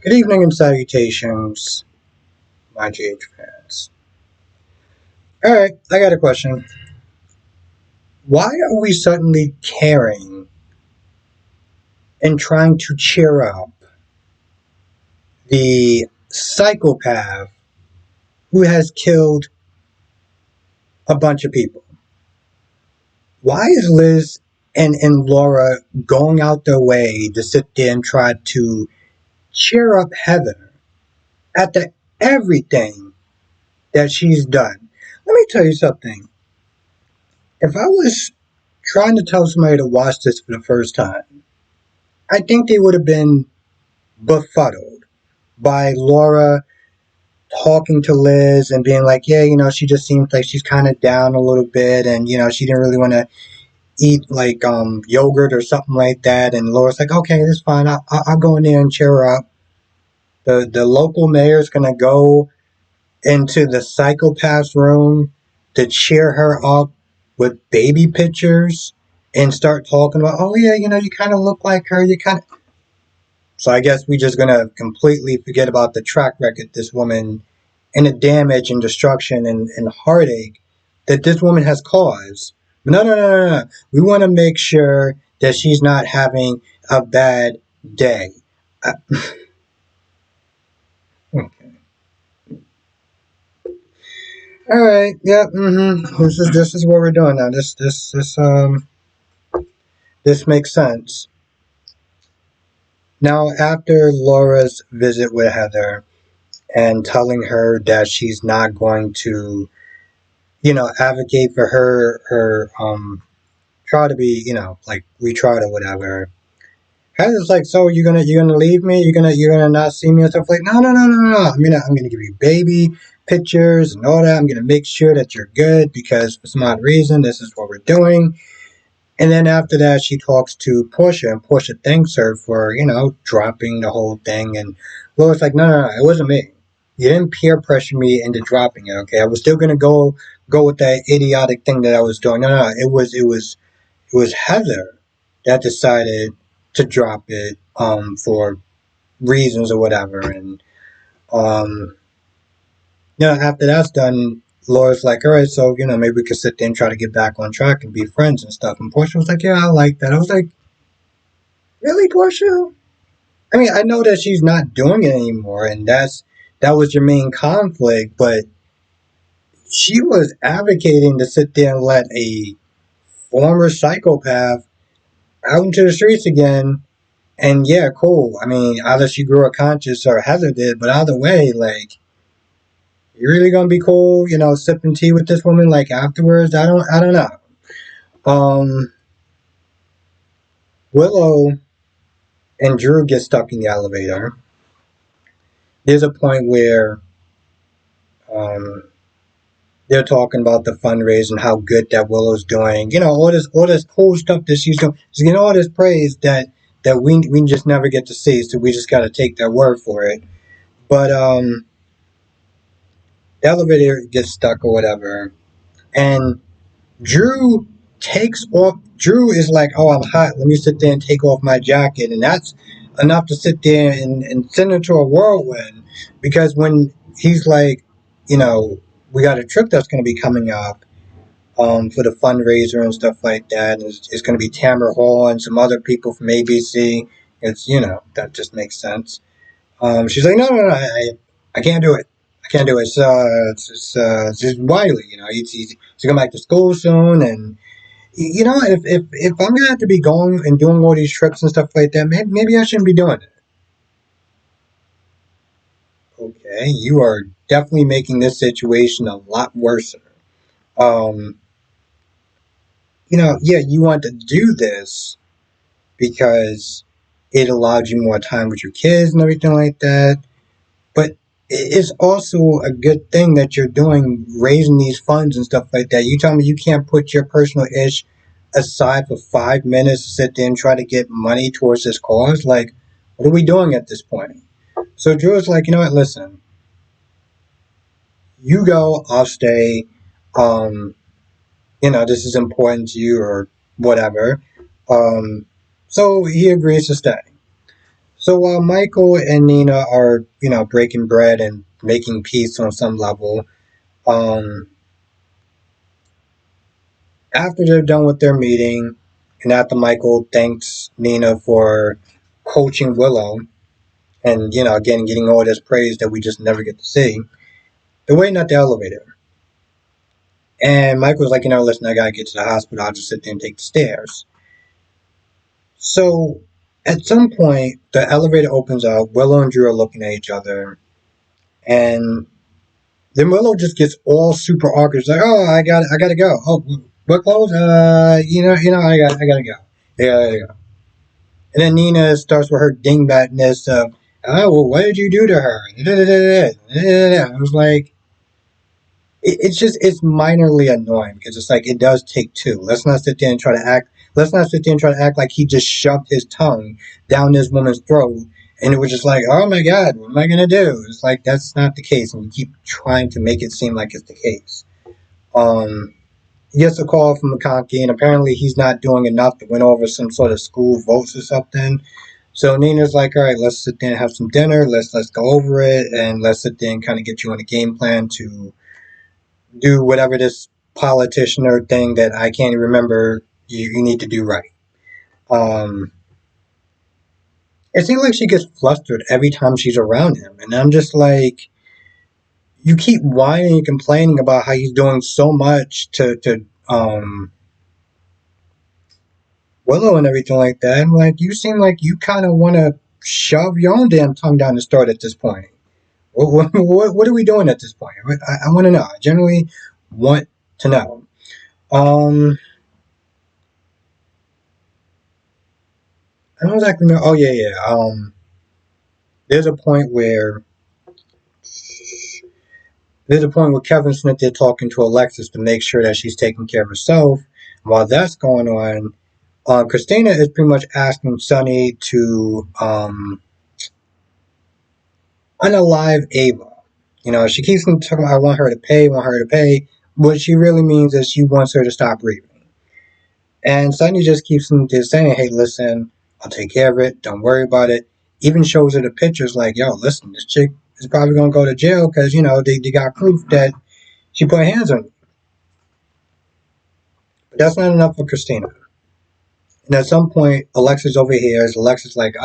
Good evening and salutations, my GH fans. Alright, I got a question. Why are we suddenly caring and trying to cheer up the psychopath who has killed a bunch of people? Why is Liz and Laura going out their way to sit there and try to cheer up Heather after everything that she's done? Let me tell you something. If I was trying to tell somebody to watch this for the first time, I think they would have been befuddled by Laura talking to Liz and being like, yeah, she just seems like she's kind of down a little bit, and she didn't really want to eat like yogurt or something like that. And Laura's like, okay, that's fine. I'll go in there and cheer her up. The local mayor's gonna go into the psychopath's room to cheer her up with baby pictures and start talking about, oh yeah, you kind of look like her. You kind of. So I guess we're just gonna completely forget about the track record this woman and the damage and destruction and heartache that this woman has caused. But no. We want to make sure that she's not having a bad day. Okay. All right. Yeah. This is what we're doing now. This makes sense. Now, after Laura's visit with Heather and telling her that she's not going to, advocate for her try to be, like retried or whatever. Heather's like, so you're gonna leave me? You're gonna not see me and stuff like, no. I'm gonna give you baby pictures and all that. I'm gonna make sure that you're good because for some odd reason this is what we're doing. And then after that, she talks to Portia, and Portia thanks her for, dropping the whole thing. And Laura's like, no, it wasn't me. You didn't peer pressure me into dropping it, okay? I was still gonna go with that idiotic thing that I was doing. No, it was Heather that decided to drop it for reasons or whatever. And after that's done, Laura's like, all right, so maybe we could sit there and try to get back on track and be friends and stuff. And Portia was like, yeah, I like that. I was like, really, Portia? I mean, I know that she's not doing it anymore, and that was your main conflict, but she was advocating to sit there and let a former psychopath out into the streets again. And yeah, cool. I mean, either she grew a conscience or Heather did, but either way, like, you really gonna be cool, sipping tea with this woman like afterwards? I don't know. Willow and Drew get stuck in the elevator. There's a point where they're talking about the fundraising, how good that Willow's doing. All this cool stuff that she's doing. She's getting all this praise that we just never get to see, so we just gotta take their word for it. But the elevator gets stuck or whatever, and Drew Drew is like, oh, I'm hot, let me sit there and take off my jacket, and that's enough to sit there and send her to a whirlwind, because when he's like, we got a trip that's going to be coming up for the fundraiser and stuff like that, and it's going to be Tamara Hall and some other people from ABC. It's, that just makes sense. She's like, no, I can't do it. I can't do it. It's just Wiley, he's going back to school soon, and if I'm gonna have to be going and doing all these trips and stuff like that, maybe I shouldn't be doing it. Okay, you are definitely making this situation a lot worse. Yeah, you want to do this because it allowed you more time with your kids and everything like that. But it's also a good thing that you're doing, raising these funds and stuff like that. You tell me you can't put your personal ish aside for 5 minutes to sit there and try to get money towards this cause? Like, what are we doing at this point? So Drew's like, you know what, listen, you go, I'll stay. This is important to you or whatever. So he agrees to stay. So while Michael and Nina are, breaking bread and making peace on some level, um, after they're done with their meeting, and after Michael thanks Nina for coaching Willow, and again getting all this praise that we just never get to see, they're waiting at the elevator. And Michael's like, listen, I gotta get to the hospital. I'll just sit there and take the stairs. So at some point, the elevator opens up. Willow and Drew are looking at each other, and then Willow just gets all super awkward. She's like, "Oh, I gotta go. Oh, what clothes? I gotta go. Yeah, I gotta go." And then Nina starts with her dingbatness of, "Oh, well, what did you do to her?" I was like, it's minorly annoying because it's like it does take two. Let's not sit there and try to act. Let's not sit there and try to act like he just shoved his tongue down this woman's throat, and it was just like, oh my god, what am I gonna do? It's like that's not the case, and you keep trying to make it seem like it's the case. Um, he gets a call from McConkey, and apparently he's not doing enough to win over some sort of school votes or something. So Nina's like, all right, let's sit there and have some dinner. Let's go over it, and let's sit there and kind of get you on a game plan to do whatever this politician or thing that I can't even remember you need to do right. Um, it seems like she gets flustered every time she's around him, and I'm just like, you keep whining and complaining about how he's doing so much to Willow and everything like that. And like, you seem like you kind of want to shove your own damn tongue down his throat at this point. What are we doing at this point? I want to know. I generally want to know. Um, I don't exactly know. Oh yeah, yeah. There's a point where Kevin Smith is talking to Alexis to make sure that she's taking care of herself. While that's going on, Christina is pretty much asking Sonny to unalive Ava. She keeps talking about, I want her to pay, want her to pay. What she really means is she wants her to stop breathing. And Sonny just keeps just saying, hey, listen, I'll take care of it. Don't worry about it. Even shows her the pictures like, yo, listen, this chick is probably going to go to jail because, they got proof that she put hands on you. But that's not enough for Christina. And at some point, Alexis overhears. Alexis like,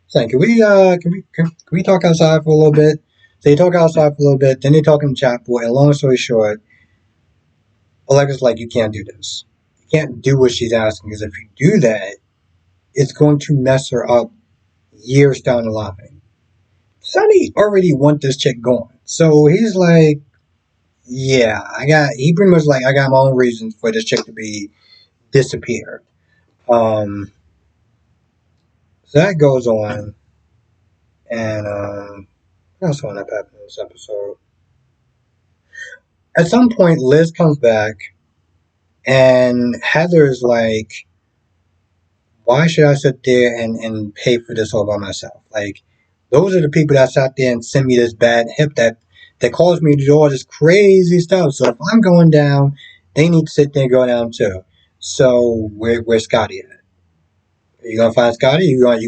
saying, can we talk outside for a little bit? So they talk outside for a little bit. Then they talk in the chapel. And long story short, Alexis like, you can't do this. You can't do what she's asking because if you do that, it's going to mess her up years down the line. Sonny already want this chick going. So he's like, yeah, he pretty much like, I got my own reasons for this chick to be disappeared. So that goes on. And, what else wound up happening in this episode? At some point, Liz comes back, and Heather's like, why should I sit there and pay for this all by myself? Like, those are the people that sat there and sent me this bad hip that caused me to do all this crazy stuff. So if I'm going down, they need to sit there and go down too. So where's Scotty at? Are you gonna find Scotty? You want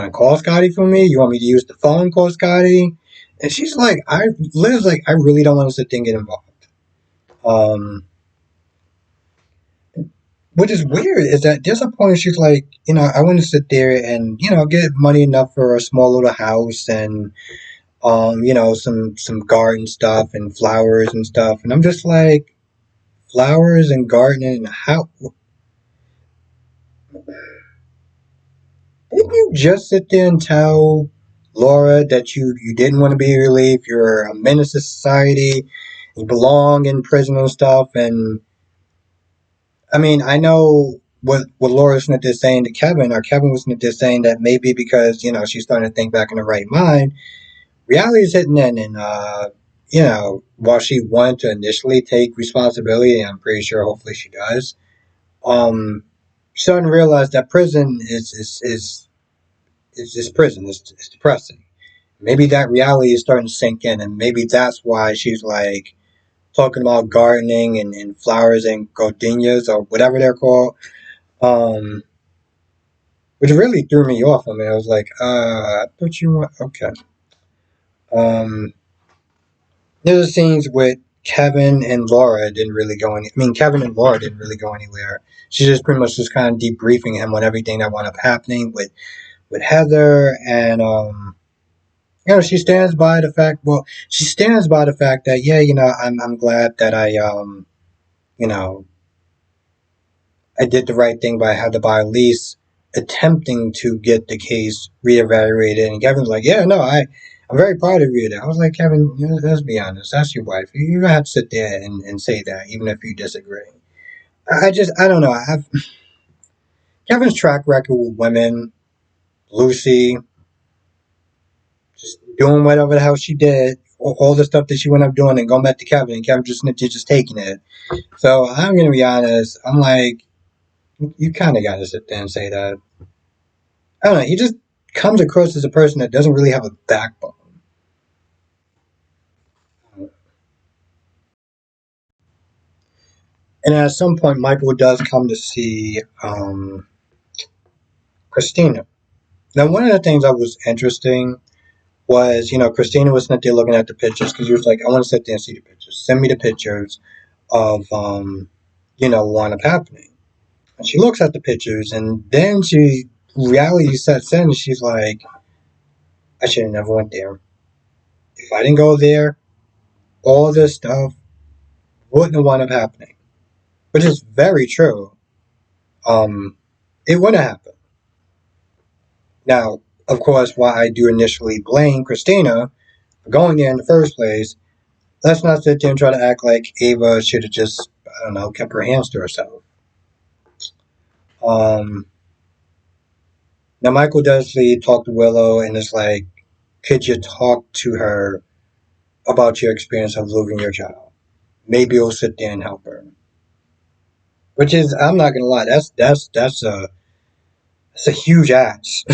to call Scotty for me? You want me to use the phone, call Scotty? And she's like, Liz like, I really don't want to sit there and get involved. Um, which is weird is that there's a point she's like, I want to sit there and get money enough for a small little house and some garden stuff and flowers and stuff. And I'm just like, flowers and gardening. How didn't you just sit there and tell Laura that you didn't want to be relieved? You're a menace to society. You belong in prison and stuff. And I mean, I know what Laura Smith is saying to Kevin, or Kevin was Smith is saying that maybe because she's starting to think back in her right mind. Reality is hitting in, and while she wanted to initially take responsibility, I'm pretty sure, hopefully, she does. Starting to realize that prison is just prison. It's depressing. Maybe that reality is starting to sink in, and maybe that's why she's like talking about gardening and flowers and gardenias or whatever they're called. Um, which really threw me off. I mean, I was like, I thought you were okay. Um, there's scenes with Kevin and Laura didn't really go any. I mean, Kevin and Laura didn't really go anywhere. She just pretty much just kind of debriefing him on everything that wound up happening with Heather, and she stands by the fact. Well, she stands by the fact that yeah, I'm glad that you know, I did the right thing by had to by at least attempting to get the case reevaluated. And Kevin's like, yeah, no, I'm very proud of you. I was like, Kevin, let's be honest, that's your wife. You don't have to sit there and say that, even if you disagree. I don't know. Kevin's track record with women, Lucy, just doing whatever the hell she did, all the stuff that she went up doing and going back to Kevin, and Kevin just taking it. So I'm gonna be honest. I'm like, you kind of got to sit there and say that. I don't know. He just comes across as a person that doesn't really have a backbone. And at some point, Michael does come to see Christina. Now, one of the things that was interesting was, Christina was sitting there looking at the pictures because he was like, I want to sit there and see the pictures. Send me the pictures of, what up happening. And she looks at the pictures and then reality sets in and she's like, I should have never went there. If I didn't go there, all this stuff wouldn't have wound up happening. Which is very true. Um, it wouldn't happen. Now, of course, why I do initially blame Christina for going there in the first place, let's not sit there and try to act like Ava should have just, I don't know, kept her hands to herself. Um, now, Michael Dudley talked to Willow and is like, could you talk to her about your experience of losing your child? Maybe you'll sit there and help her. Which is, I'm not gonna lie, that's a huge ask.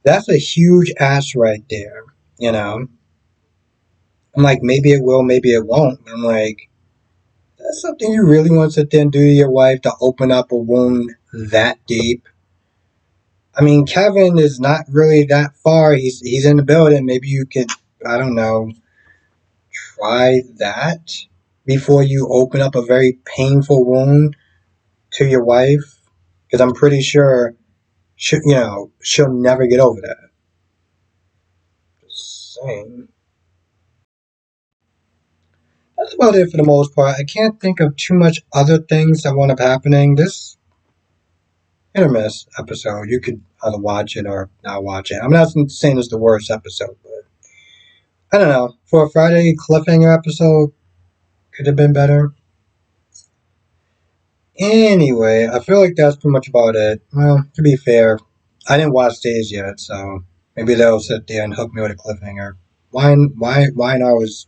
That's a huge ask right there. You know, I'm like, maybe it will, maybe it won't. I'm like, that's something you really want to sit there and do to your wife to open up a wound that deep. I mean, Kevin is not really that far. He's in the building. Maybe you could, I don't know, try that before you open up a very painful wound to your wife. Because I'm pretty sure, she'll never get over that. Just saying. That's about it for the most part. I can't think of too much other things that wound up happening. This hit or miss episode. You could either watch it or not watch it. I'm not saying it's the worst episode, but I don't know. For a Friday cliffhanger episode, could have been better. Anyway, I feel like that's pretty much about it. Well, to be fair, I didn't watch Days yet, so maybe they'll sit there and hook me with a cliffhanger. Why not was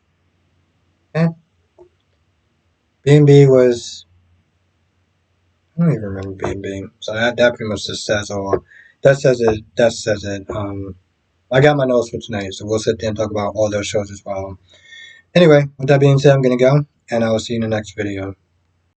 B&B was I don't even remember B&B. So that pretty much just says all. That says it. That says it. I got my notes for tonight, so we'll sit there and talk about all those shows as well. Anyway, with that being said, I'm gonna go, and I will see you in the next video.